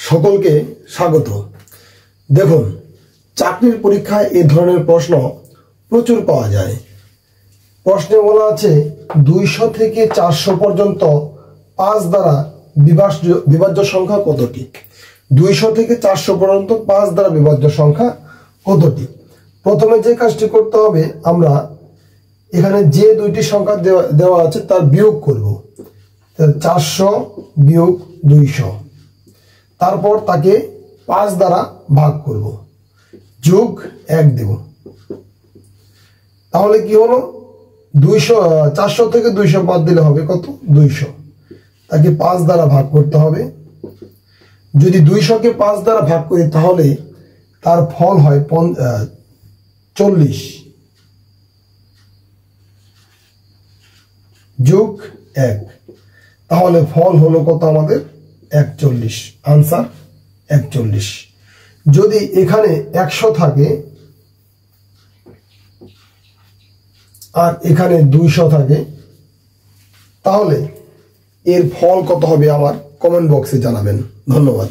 সকলকে স্বাগত। দেখুন, চাকরির পরীক্ষায় এই ধরনের প্রশ্ন প্রচুর পাওয়া যায়। প্রশ্নে বলা আছে 200 থেকে 400 পর্যন্ত 5 দ্বারা বিভাজ্য সংখ্যা কতটি? 200 থেকে 400 পর্যন্ত 5 দ্বারা বিভাজ্য সংখ্যা কতটি? প্রথমে যে কাজটি করতে হবে, আমরা এখানে যে দুইটি সংখ্যা দেওয়া আছে তার বিয়োগ করব। 400 বিয়োগ 200, তারপর তাকে 5 দ্বারা ভাগ করব, যোগ 1 দেব। তাহলে কি হলো? 400 থেকে 200 বাদ দিলে হবে কত? 200। তাকে 5 দ্বারা ভাগ করতে হবে। যদি 200-কে 5 দ্বারা ভাগ করি তাহলে তার ফল হয় 40 যোগ 1। তাহলে ফল হলো কত আমাদের? 41। আনসার 41। যদি এখানে 100 থাকে আর এখানে 200 থাকে, তাহলে এর ফল কত হবে আমার কমেন্ট বক্সে জানাবেন। ধন্যবাদ।